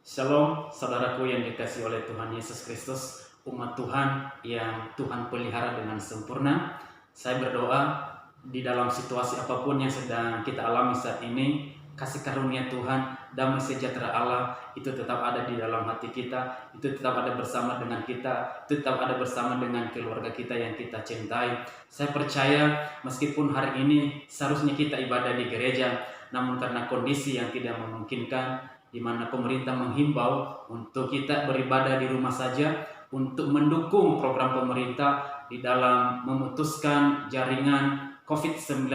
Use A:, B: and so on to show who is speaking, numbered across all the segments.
A: Shalom, saudaraku yang dikasihi oleh Tuhan Yesus Kristus, umat Tuhan yang Tuhan pelihara dengan sempurna. Saya berdoa di dalam situasi apapun yang sedang kita alami saat ini, kasih karunia Tuhan, damai sejahtera Allah itu tetap ada di dalam hati kita, itu tetap ada bersama dengan kita, itu tetap ada bersama dengan keluarga kita yang kita cintai. Saya percaya meskipun hari ini seharusnya kita ibadah di gereja, namun karena kondisi yang tidak memungkinkan, di mana pemerintah menghimbau untuk kita beribadah di rumah saja untuk mendukung program pemerintah di dalam memutuskan jaringan COVID-19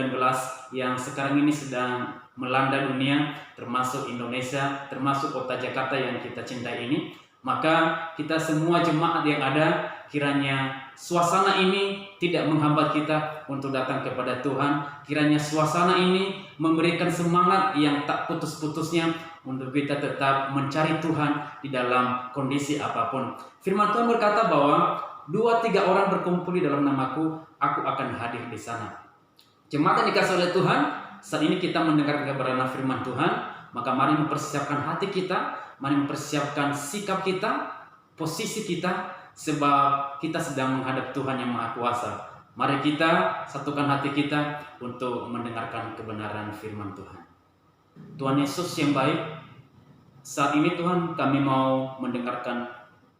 A: yang sekarang ini sedang melanda dunia, termasuk Indonesia, termasuk kota Jakarta yang kita cintai ini. Maka kita semua jemaat yang ada, kiranya suasana ini tidak menghambat kita untuk datang kepada Tuhan. Kiranya suasana ini memberikan semangat yang tak putus-putusnya untuk kita tetap mencari Tuhan di dalam kondisi apapun. Firman Tuhan berkata bahwa 2-3 orang berkumpul di dalam namaku, aku akan hadir di sana. Jemaat yang dikasihi oleh Tuhan, saat ini kita mendengar kebenaran firman Tuhan, maka mari mempersiapkan hati kita, mari mempersiapkan sikap kita, posisi kita, sebab kita sedang menghadap Tuhan yang Maha Kuasa. Mari kita satukan hati kita untuk mendengarkan kebenaran firman Tuhan. Tuhan Yesus yang baik, saat ini Tuhan kami mau mendengarkan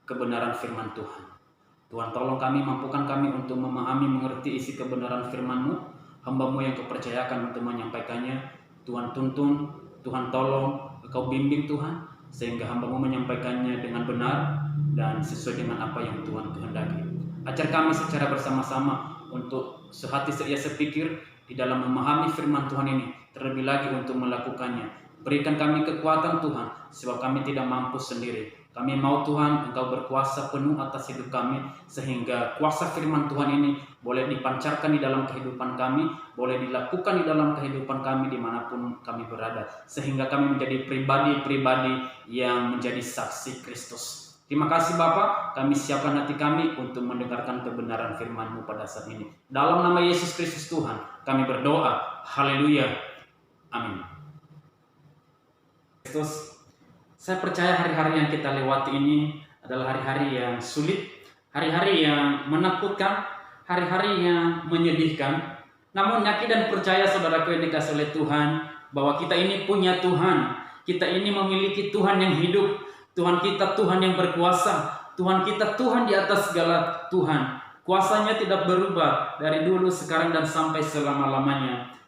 A: kebenaran firman Tuhan. Tuhan tolong kami, mampukan kami untuk memahami, mengerti isi kebenaran firman-Mu. Hamba-Mu yang Kau-percayakan untuk menyampaikannya. Tuhan tuntun, Tuhan tolong, Engkau bimbing Tuhan, sehingga hamba-Mu menyampaikannya dengan benar dan sesuai dengan apa yang Tuhan kehendaki. Ajar kami secara bersama-sama untuk sehati sepikir di dalam memahami firman Tuhan ini, terlebih lagi untuk melakukannya. Berikan kami kekuatan Tuhan, sebab kami tidak mampu sendiri. Kami mau Tuhan Engkau berkuasa penuh atas hidup kami, sehingga kuasa firman Tuhan ini boleh dipancarkan di dalam kehidupan kami, boleh dilakukan di dalam kehidupan kami dimanapun kami berada, sehingga kami menjadi pribadi-pribadi yang menjadi saksi Kristus. Terima kasih Bapa, kami siapkan hati kami untuk mendengarkan kebenaran firman-Mu pada saat ini. Dalam nama Yesus Kristus Tuhan, kami berdoa. Haleluya. Amin. Kristus, saya percaya hari-hari yang kita lewati ini adalah hari-hari yang sulit, hari-hari yang menakutkan, hari-hari yang menyedihkan. Namun yakin dan percaya saudaraku yang dikasihi oleh Tuhan, bahwa kita ini punya Tuhan, kita ini memiliki Tuhan yang hidup. Tuhan kita Tuhan yang berkuasa, Tuhan kita Tuhan di atas segala Tuhan. Kuasanya tidak berubah dari dulu, sekarang, dan sampai selama-lamanya.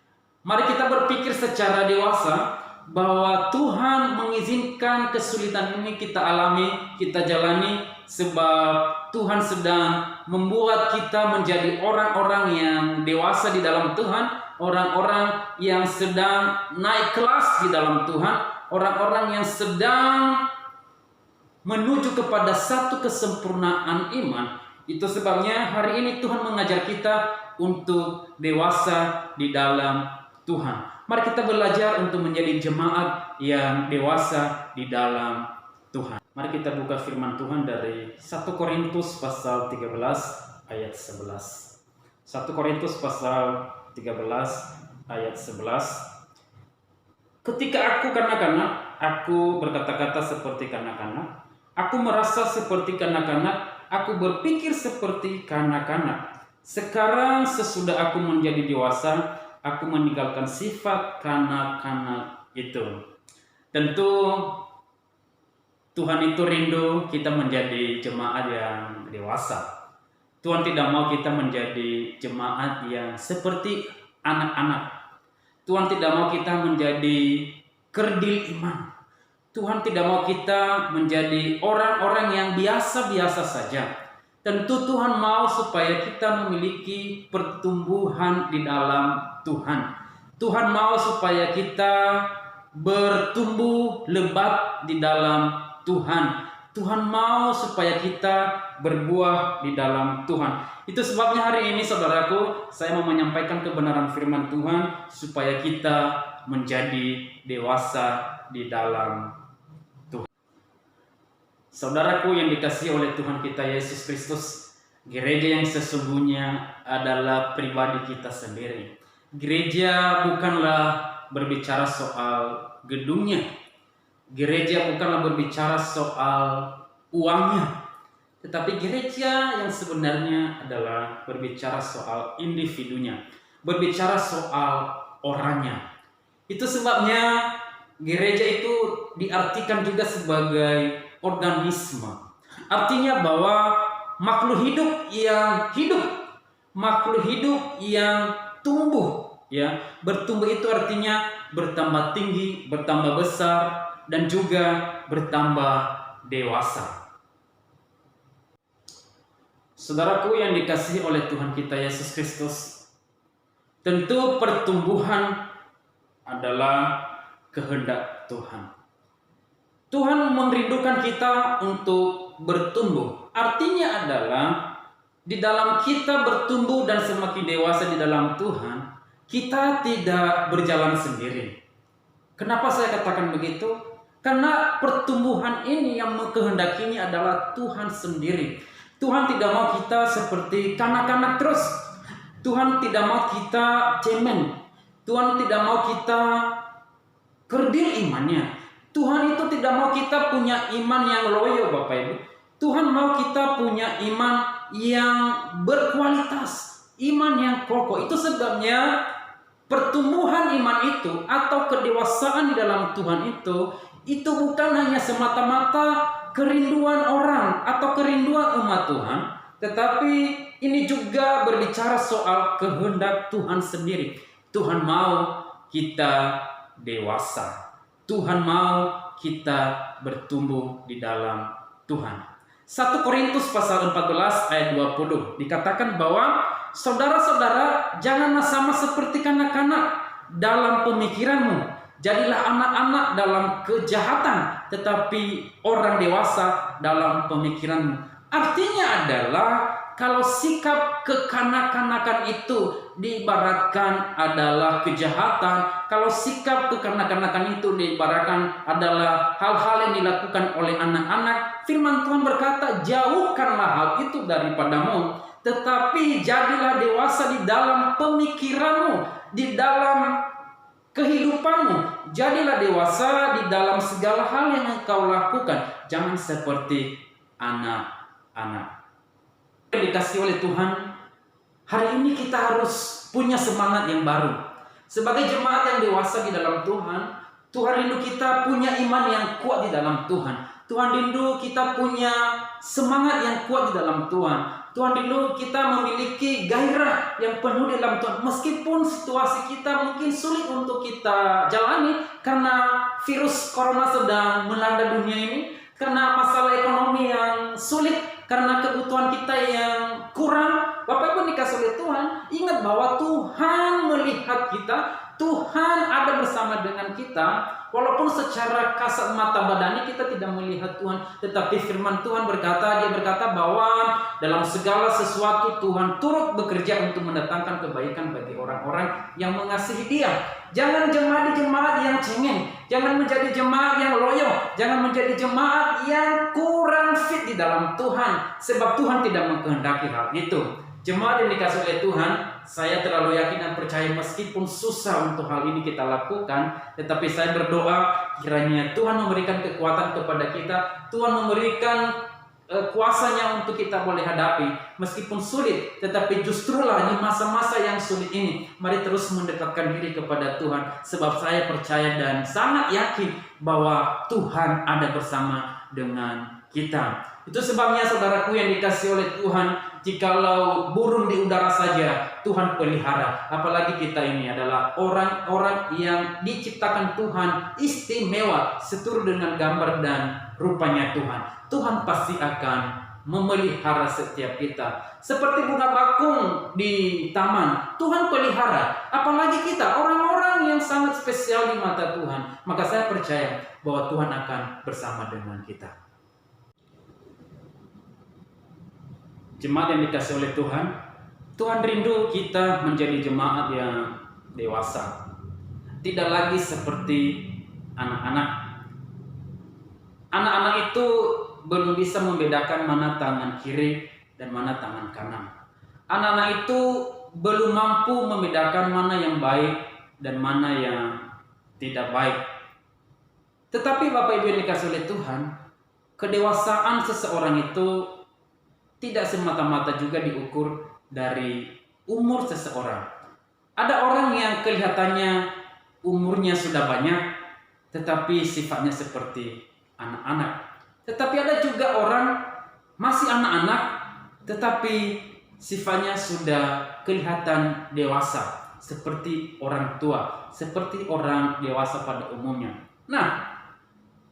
A: Mari kita berpikir secara dewasa bahwa Tuhan mengizinkan kesulitan ini kita alami, kita jalani, sebab Tuhan sedang membuat kita menjadi orang-orang yang dewasa di dalam Tuhan, orang-orang yang sedang naik kelas di dalam Tuhan, orang-orang yang sedang menuju kepada satu kesempurnaan iman. Itu sebabnya hari ini Tuhan mengajar kita untuk dewasa di dalam Tuhan. Mari kita belajar untuk menjadi jemaat yang dewasa di dalam Tuhan. Mari kita buka firman Tuhan dari 1 Korintus pasal 13 ayat 11. 1 Korintus pasal 13 ayat 11. Ketika aku kanak-kanak, aku berkata-kata seperti kanak-kanak. Aku merasa seperti kanak-kanak, aku berpikir seperti kanak-kanak. Sekarang sesudah aku menjadi dewasa, aku meninggalkan sifat kanak-kanak itu. Tentu Tuhan itu rindu kita menjadi jemaat yang dewasa. Tuhan tidak mau kita menjadi jemaat yang seperti anak-anak. Tuhan tidak mau kita menjadi kerdil iman. Tuhan tidak mau kita menjadi orang-orang yang biasa-biasa saja. Tentu Tuhan mau supaya kita memiliki pertumbuhan di dalam Tuhan. Tuhan mau supaya kita bertumbuh lebat di dalam Tuhan. Tuhan mau supaya kita berbuah di dalam Tuhan. Itu sebabnya hari ini saudaraku, saya mau menyampaikan kebenaran firman Tuhan supaya kita menjadi dewasa di dalam Saudaraku yang dikasihi oleh Tuhan kita Yesus Kristus, gereja yang sesungguhnya adalah pribadi kita sendiri. Gereja bukanlah berbicara soal gedungnya. Gereja bukanlah berbicara soal uangnya, tetapi gereja yang sebenarnya adalah berbicara soal individunya, berbicara soal orangnya. Itu sebabnya gereja itu diartikan juga sebagai organisme. Artinya bahwa makhluk hidup yang hidup, makhluk hidup yang tumbuh, ya. Bertumbuh itu artinya bertambah tinggi, bertambah besar, dan juga bertambah dewasa. Saudaraku yang dikasihi oleh Tuhan kita Yesus Kristus, tentu pertumbuhan adalah kehendak Tuhan. Tuhan merindukan kita untuk bertumbuh. Artinya adalah di dalam kita bertumbuh dan semakin dewasa di dalam Tuhan, kita tidak berjalan sendiri. Kenapa saya katakan begitu? Karena pertumbuhan ini yang mengkehendakinya adalah Tuhan sendiri. Tuhan tidak mau kita seperti kanak-kanak terus. Tuhan tidak mau kita cemen. Tuhan tidak mau kita kerdil imannya. Tuhan itu tidak mau kita punya iman yang loyo, Bapak Ibu. Tuhan mau kita punya iman yang berkualitas, iman yang kokoh. Itu sebabnya pertumbuhan iman itu atau kedewasaan di dalam Tuhan itu bukan hanya semata-mata kerinduan orang atau kerinduan umat Tuhan, tetapi ini juga berbicara soal kehendak Tuhan sendiri. Tuhan mau kita dewasa. Tuhan mau kita bertumbuh di dalam Tuhan. 1 Korintus pasal 14 ayat 20 dikatakan bahwa saudara-saudara, janganlah sama seperti kanak-kanak dalam pemikiranmu. Jadilah anak-anak dalam kejahatan, tetapi orang dewasa dalam pemikiranmu. Artinya adalah kalau sikap kekanak-kanakan itu diibaratkan adalah kejahatan, kalau sikap kekanak-kanakan itu diibaratkan adalah hal-hal yang dilakukan oleh anak-anak, firman Tuhan berkata, jauhkanlah hal itu daripadamu, tetapi jadilah dewasa di dalam pemikiranmu, di dalam kehidupanmu. Jadilah dewasa di dalam segala hal yang engkau lakukan. Jangan seperti anak-anak. Dikasih oleh Tuhan, hari ini kita harus punya semangat yang baru. Sebagai jemaat yang dewasa di dalam Tuhan, Tuhan rindu kita punya iman yang kuat di dalam Tuhan. Tuhan rindu kita punya semangat yang kuat di dalam Tuhan. Tuhan rindu kita memiliki gairah yang penuh di dalam Tuhan. Meskipun situasi kita mungkin sulit untuk kita jalani karena virus corona sedang melanda dunia ini, karena masalah ekonomi yang sulit, karena kebutuhan kita yang kurang. Bapak Ibu dikasih oleh Tuhan, ingat bahwa Tuhan melihat kita, Tuhan ada bersama dengan kita. Walaupun secara kasat mata badani kita tidak melihat Tuhan, tetapi firman Tuhan berkata, dia berkata bahwa dalam segala sesuatu Tuhan turut bekerja untuk mendatangkan kebaikan bagi orang-orang yang mengasihi Dia. Jangan jemaat yang cengeng, jangan menjadi jemaat yang loyo, jangan menjadi jemaat yang kurang fit di dalam Tuhan, sebab Tuhan tidak mengkehendaki hal itu. Jemaat yang dikasih oleh Tuhan, saya terlalu yakin dan percaya meskipun susah untuk hal ini kita lakukan, tetapi saya berdoa kiranya Tuhan memberikan kekuatan kepada kita, Tuhan memberikan kuasanya untuk kita boleh hadapi meskipun sulit, tetapi justrulah di masa-masa yang sulit ini mari terus mendekatkan diri kepada Tuhan, sebab saya percaya dan sangat yakin bahwa Tuhan ada bersama dengan kita. Itu sebabnya saudaraku yang dikasih oleh Tuhan, jikalau burung di udara saja Tuhan pelihara, apalagi kita ini adalah orang-orang yang diciptakan Tuhan istimewa seturut dengan gambar dan rupanya Tuhan. Tuhan pasti akan memelihara setiap kita. Seperti bunga bakung di taman, Tuhan pelihara. Apalagi kita, orang-orang yang sangat spesial di mata Tuhan. Maka saya percaya bahwa Tuhan akan bersama dengan kita. Jemaat yang dikasih oleh Tuhan, Tuhan rindu kita menjadi jemaat yang dewasa. Tidak lagi seperti anak-anak. Anak-anak itu belum bisa membedakan mana tangan kiri dan mana tangan kanan. Anak-anak itu belum mampu membedakan mana yang baik dan mana yang tidak baik. Tetapi Bapak Ibu yang dikasihi oleh Tuhan, kedewasaan seseorang itu tidak semata-mata juga diukur dari umur seseorang. Ada orang yang kelihatannya umurnya sudah banyak, tetapi sifatnya seperti anak-anak. Tetapi ada juga orang masih anak-anak, tetapi sifatnya sudah kelihatan dewasa, seperti orang tua, seperti orang dewasa pada umumnya. Nah,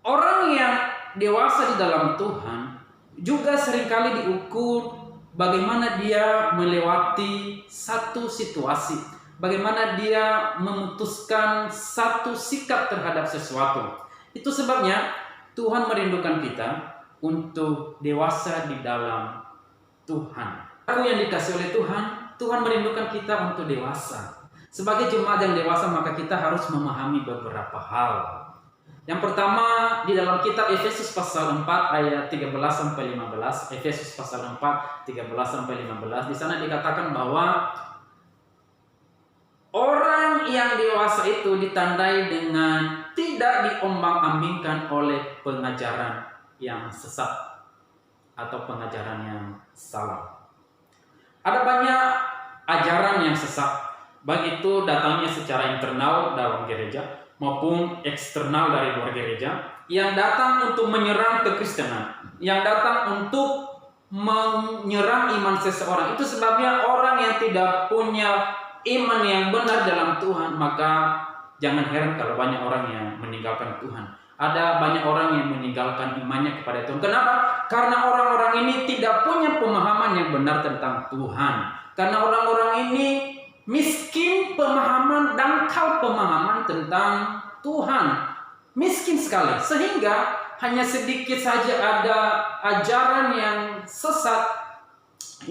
A: orang yang dewasa di dalam Tuhan juga seringkali diukur bagaimana dia melewati satu situasi, bagaimana dia memutuskan satu sikap terhadap sesuatu. Itu sebabnya Tuhan merindukan kita untuk dewasa di dalam Tuhan. Aku yang dikasihi oleh Tuhan, Tuhan merindukan kita untuk dewasa. Sebagai jemaat yang dewasa, maka kita harus memahami beberapa hal. Yang pertama, di dalam kitab Efesus pasal 4 ayat 13 sampai 15, Efesus pasal 4 13 sampai 15, di sana dikatakan bahwa orang yang dewasa itu ditandai dengan tidak diombang-ambingkan oleh pengajaran yang sesat atau pengajaran yang salah. Ada banyak ajaran yang sesat, baik itu datangnya secara internal dalam gereja maupun eksternal dari luar gereja, yang datang untuk menyerang kekristenan, yang datang untuk menyerang iman seseorang. Itu sebabnya orang yang tidak punya iman yang benar dalam Tuhan, maka jangan heran kalau banyak orang yang meninggalkan Tuhan. Ada banyak orang yang meninggalkan imannya kepada Tuhan. Kenapa? Karena orang-orang ini tidak punya pemahaman yang benar tentang Tuhan. Karena orang-orang ini miskin pemahaman, dangkal pemahaman tentang Tuhan. Miskin sekali. Sehingga hanya sedikit saja ada ajaran yang sesat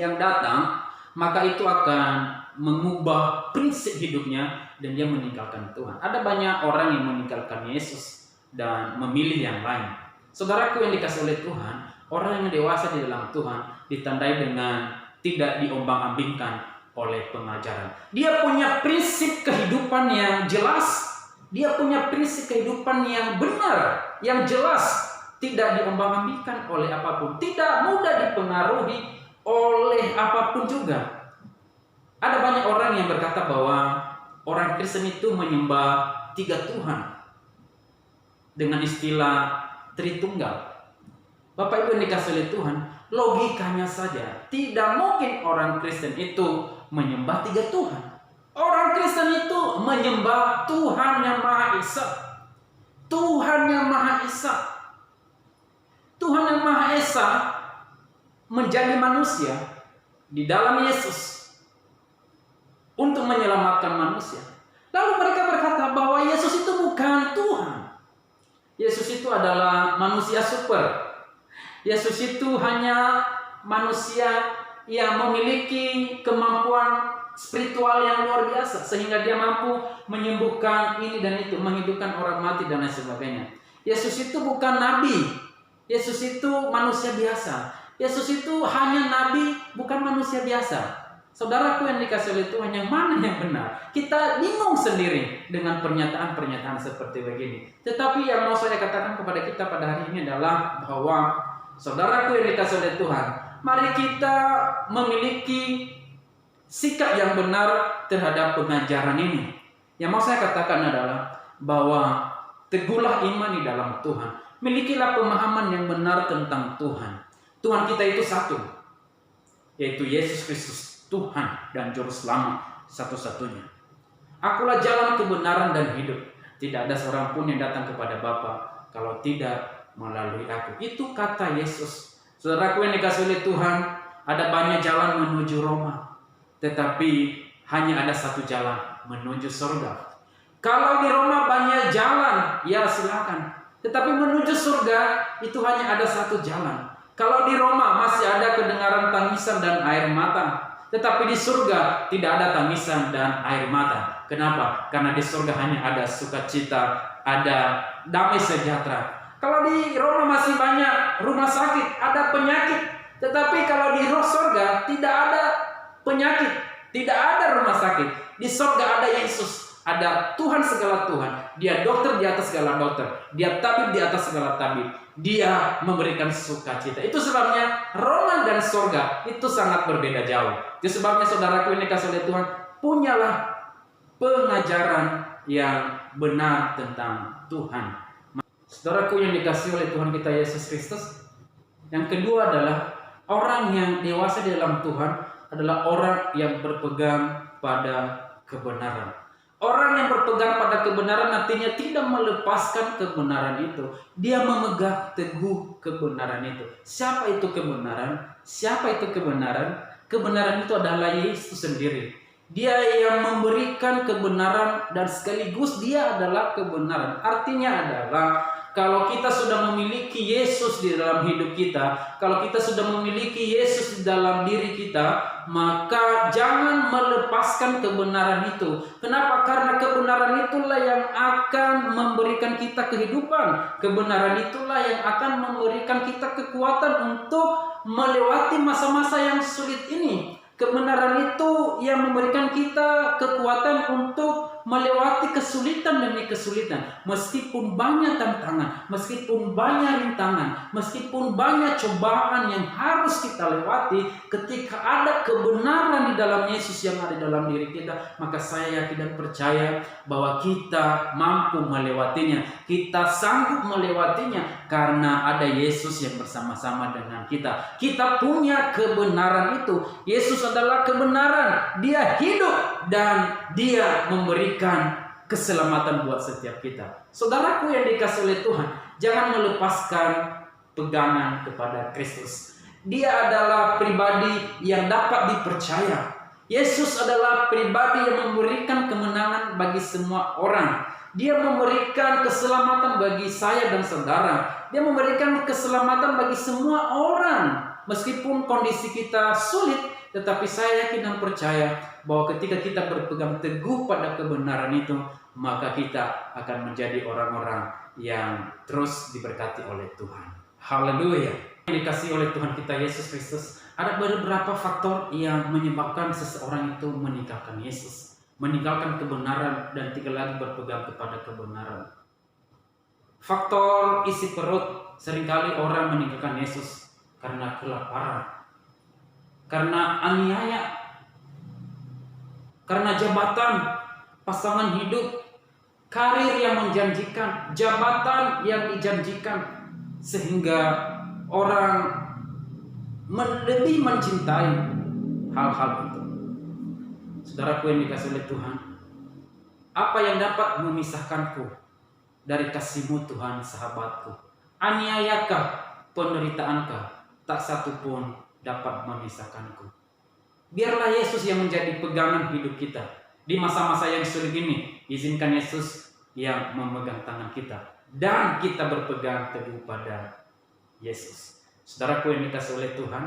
A: yang datang, maka itu akan mengubah prinsip hidupnya dan dia meninggalkan Tuhan. Ada banyak orang yang meninggalkan Yesus dan memilih yang lain. Saudaraku yang dikasihi oleh Tuhan, orang yang dewasa di dalam Tuhan ditandai dengan tidak diombang-ambingkan oleh pengajaran. Dia punya prinsip kehidupan yang jelas. Dia punya prinsip kehidupan yang benar, yang jelas. Tidak diombang-ambingkan oleh apapun. Tidak mudah dipengaruhi oleh apapun juga. Ada banyak orang yang berkata bahwa orang Kristen itu menyembah 3 Tuhan. Dengan istilah Tritunggal. Bapak Ibu yang dikasihi oleh Tuhan, logikanya saja tidak mungkin orang Kristen itu menyembah 3 Tuhan. Orang Kristen itu menyembah Tuhan yang Maha Esa. Tuhan yang Maha Esa. Tuhan yang Maha Esa menjadi manusia di dalam Yesus untuk menyelamatkan manusia. Lalu mereka berkata bahwa Yesus itu bukan Tuhan. Yesus itu adalah manusia super. Yesus itu hanya manusia yang memiliki kemampuan spiritual yang luar biasa, sehingga dia mampu menyembuhkan ini dan itu, menghidupkan orang mati dan lain sebagainya. Yesus itu bukan nabi. Yesus itu manusia biasa. Yesus itu hanya nabi, bukan manusia biasa. Saudaraku yang dikasihi oleh Tuhan, yang mana yang benar? Kita bingung sendiri dengan pernyataan-pernyataan seperti begini. Tetapi yang mau saya katakan kepada kita pada hari ini adalah bahwa saudaraku yang dikasihi oleh Tuhan, mari kita memiliki sikap yang benar terhadap pengajaran ini. Yang mau saya katakan adalah bahwa teguhlah iman di dalam Tuhan. Milikilah pemahaman yang benar tentang Tuhan. Tuhan kita itu satu, yaitu Yesus Kristus, Tuhan dan Juru Selamat satu-satunya. Akulah jalan kebenaran dan hidup. Tidak ada seorang pun yang datang kepada Bapa kalau tidak melalui aku. Itu kata Yesus. Saudaraku yang dikasihi oleh Tuhan, ada banyak jalan menuju Roma, tetapi hanya ada satu jalan menuju surga. Kalau di Roma banyak jalan, ya silakan. Tetapi menuju surga itu hanya ada satu jalan. Kalau di Roma masih ada kedengaran tangisan dan air mata, tetapi di surga tidak ada tangisan dan air mata. Kenapa? Karena di surga hanya ada sukacita, ada damai sejahtera. Kalau di Roma masih banyak rumah sakit, ada penyakit. Tetapi kalau di surga tidak ada penyakit, tidak ada rumah sakit. Di surga ada Yesus, Ada Tuhan segala Tuhan. Dia dokter di atas segala dokter. Dia tabib di atas segala tabib. Dia memberikan sukacita. Itu sebabnya Roma dan surga itu sangat berbeda jauh. Itu sebabnya saudaraku yang dikasihi oleh Tuhan, punyalah pengajaran yang benar tentang Tuhan. Saudaraku yang dikasihi oleh Tuhan kita Yesus Kristus, yang kedua adalah orang yang dewasa di dalam Tuhan adalah orang yang berpegang pada kebenaran. Orang yang berpegang pada kebenaran artinya tidak melepaskan kebenaran itu. Dia memegang teguh kebenaran itu. Siapa itu kebenaran? Siapa itu kebenaran? Kebenaran itu adalah Yesus sendiri. Dia yang memberikan kebenaran dan sekaligus dia adalah kebenaran. Artinya adalah kalau kita sudah memiliki Yesus di dalam hidup kita, kalau kita sudah memiliki Yesus di dalam diri kita, maka jangan melepaskan kebenaran itu. Kenapa? Karena kebenaran itulah yang akan memberikan kita kehidupan. Kebenaran itulah yang akan memberikan kita kekuatan untuk melewati masa-masa yang sulit ini. Kebenaran itu yang memberikan kita kekuatan untuk melewati kesulitan demi kesulitan. Meskipun banyak tantangan, meskipun banyak rintangan, meskipun banyak cobaan yang harus kita lewati, ketika ada kebenaran di dalam Yesus yang ada dalam diri kita, maka saya yakin dan percaya bahwa kita mampu melewatinya. Kita sanggup melewatinya karena ada Yesus yang bersama-sama dengan kita. Kita punya kebenaran itu. Yesus adalah kebenaran. Dia hidup dan dia memberikan keselamatan buat setiap kita. Saudaraku yang dikasihi oleh Tuhan, jangan melepaskan pegangan kepada Kristus. Dia adalah pribadi yang dapat dipercaya. Yesus adalah pribadi yang memberikan kemenangan bagi semua orang. Dia memberikan keselamatan bagi saya dan saudara. Dia memberikan keselamatan bagi semua orang. Meskipun kondisi kita sulit, tetapi saya yakin dan percaya bahwa ketika kita berpegang teguh pada kebenaran itu, maka kita akan menjadi orang-orang yang terus diberkati oleh Tuhan. Haleluya. Dikasihi oleh Tuhan kita Yesus Kristus, ada beberapa faktor yang menyebabkan seseorang itu meninggalkan Yesus, meninggalkan kebenaran dan tidak lagi berpegang kepada kebenaran. Faktor isi perut. Seringkali orang meninggalkan Yesus karena kelaparan, karena aniaya, karena jabatan, pasangan hidup, karir yang menjanjikan, jabatan yang dijanjikan, sehingga orang lebih mencintai hal-hal itu. Saudaraku yang dikasihi oleh Tuhan, apa yang dapat memisahkanku dari kasih-Mu Tuhan, sahabatku? Aniayakah, penderitaankah? Tak satu pun dapat memisahkanku. Biarlah Yesus yang menjadi pegangan hidup kita. Di masa-masa yang sulit ini, izinkan Yesus yang memegang tangan kita. Dan kita berpegang teguh pada Yesus. Saudaraku yang dikasihi oleh Tuhan,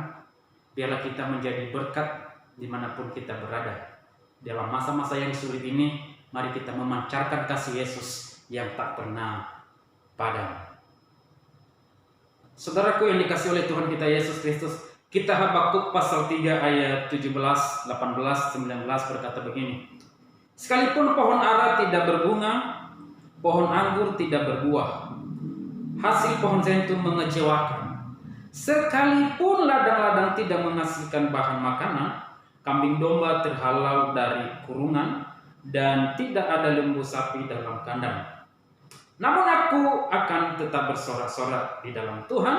A: biarlah kita menjadi berkat dimanapun kita berada. Dalam masa-masa yang sulit ini, mari kita memancarkan kasih Yesus yang tak pernah padam. Saudaraku yang dikasihi oleh Tuhan kita Yesus Kristus, kita Habakuk pasal 3 ayat 17, 18, 19 berkata begini. Sekalipun pohon ara tidak berbunga, pohon anggur tidak berbuah, hasil pohon zaitun mengecewakan. Sekalipun ladang-ladang tidak menghasilkan bahan makanan, kambing domba terhalau dari kurungan, dan tidak ada lembu sapi dalam kandang. Namun aku akan tetap bersorak-sorak di dalam Tuhan,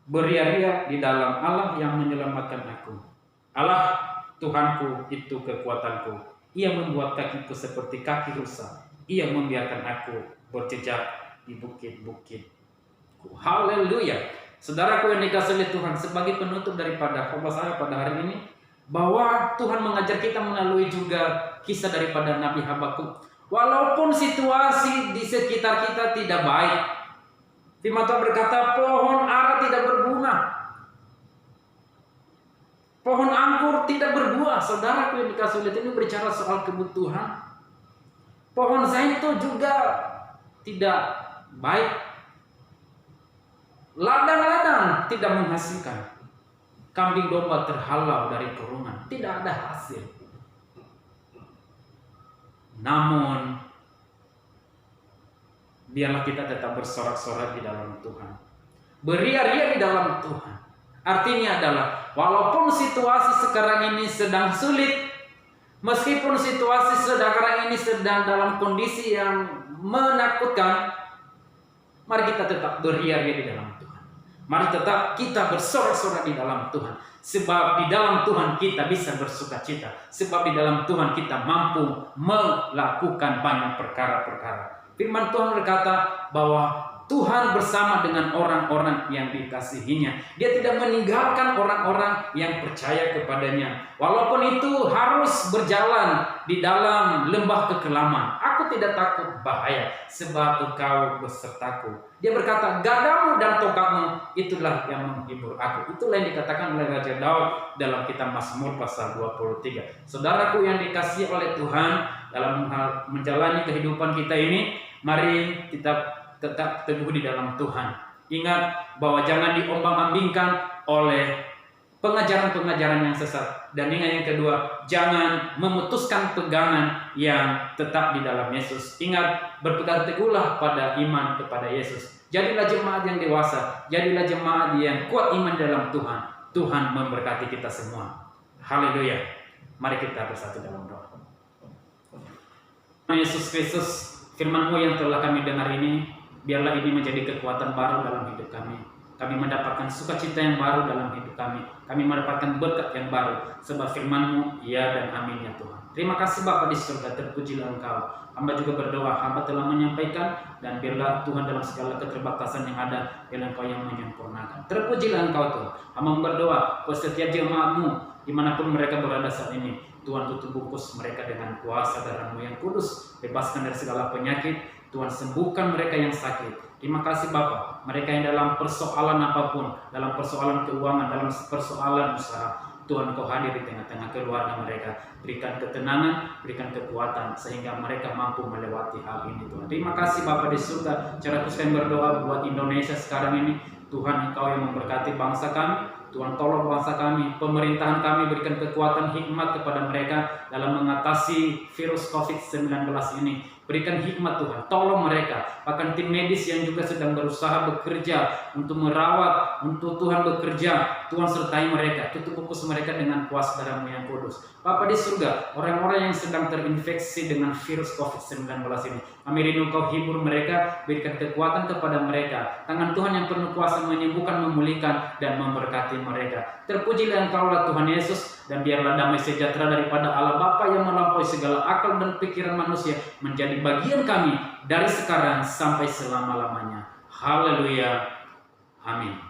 A: beria-ria di dalam Allah yang menyelamatkan aku. Allah Tuhanku itu kekuatanku. Ia membuat kakiku seperti kaki rusa. Ia membiarkan aku berjejak di bukit-bukitku. Haleluya. Saudaraku yang dikasihi oleh Tuhan, sebagai penutup daripada khotbah saya pada hari ini, bahwa Tuhan mengajar kita melalui juga kisah daripada Nabi Habakuk. Walaupun situasi di sekitar kita tidak baik, firman Tuhan berkata pohon ara tidak berbunga, pohon anggur tidak berbuah. Saudaraku yang dikasihi oleh Tuhan, ini berbicara soal kebutuhan. Pohon zaitun juga tidak baik, ladang-ladang tidak menghasilkan, kambing domba terhalau dari kurungan, tidak ada hasil. Namun biarlah kita tetap bersorak-sorak di dalam Tuhan, beria-ria di dalam Tuhan. Artinya adalah walaupun situasi sekarang ini sedang sulit, meskipun situasi sekarang ini sedang dalam kondisi yang menakutkan, mari kita tetap beria-ria di dalam Tuhan. Mari tetap kita bersorak-sorak di dalam Tuhan. Sebab di dalam Tuhan kita bisa bersuka cita. Sebab di dalam Tuhan kita mampu melakukan banyak perkara-perkara. Firman Tuhan berkata bahwa Tuhan bersama dengan orang-orang yang dikasihinya. Dia tidak meninggalkan orang-orang yang percaya kepadanya. Walaupun itu harus berjalan di dalam lembah kekelaman. Aku tidak takut bahaya, sebab Engkau besertaku. Dia berkata, gadamu dan tongkatmu itulah yang menghibur aku. Itulah yang dikatakan oleh Raja Daud dalam kitab Mazmur pasal 23. Saudaraku yang dikasihi oleh Tuhan, dalam hal menjalani kehidupan kita ini, mari kita tetap teguh di dalam Tuhan. Ingat bahwa jangan diombang-ambingkan oleh pengajaran-pengajaran yang sesat. Dan ingat yang kedua, jangan memutuskan pegangan yang tetap di dalam Yesus. Ingat, berpegang teguhlah pada iman kepada Yesus. Jadilah jemaat yang dewasa, jadilah jemaat yang kuat iman dalam Tuhan. Tuhan memberkati kita semua. Haleluya. Mari kita bersatu dalam doa. Yesus Kristus, firman-Mu yang telah kami dengar ini, biarlah ini menjadi kekuatan baru dalam hidup kami. Kami mendapatkan sukacita yang baru dalam hidup kami. Kami mendapatkan berkat yang baru. Sebab firman-Mu, ya dan amin ya Tuhan. Terima kasih Bapa di surga, terpujilah Engkau. Hamba juga berdoa, hamba telah menyampaikan, dan biarlah Tuhan dalam segala keterbatasan yang ada, biarlah Engkau yang menyempurnakan. Terpujilah Engkau Tuhan. Hamba berdoa, buat setiap jemaat-Mu, dimanapun mereka berada saat ini, Tuhan tutup bungkus mereka dengan kuasa darah-Mu yang kudus. Bebaskan dari segala penyakit. Tuhan sembuhkan mereka yang sakit. Terima kasih Bapa. Mereka yang dalam persoalan apapun, dalam persoalan keuangan, dalam persoalan usaha, Tuhan Kau hadir di tengah-tengah keluarga mereka. Berikan ketenangan, berikan kekuatan, sehingga mereka mampu melewati hal ini Tuhan. Terima kasih Bapa di surga. Cara kami berdoa buat Indonesia sekarang ini. Tuhan Engkau yang memberkati bangsa kami. Tuhan tolong bangsa kami, pemerintahan kami, berikan kekuatan hikmat kepada mereka dalam mengatasi virus COVID-19 ini. Berikan hikmat Tuhan, tolong mereka. Bahkan tim medis yang juga sedang berusaha bekerja untuk merawat, untuk Tuhan bekerja, Tuhan sertai mereka. Tutup fokus mereka dengan kuasa darah-Mu yang kudus. Bapa di surga, orang-orang yang sedang terinfeksi dengan virus COVID-19 ini, kami rindu Kau hibur mereka, berikan kekuatan kepada mereka. Tangan Tuhan yang penuh kuasa menyembuhkan, memulihkan, dan memberkati mereka. Terpujilah Engkaulah Tuhan Yesus, dan biarlah damai sejahtera daripada Allah Bapa yang melampaui segala akal dan pikiran manusia menjadi bagian kami dari sekarang sampai selama-lamanya. Haleluya. Amin.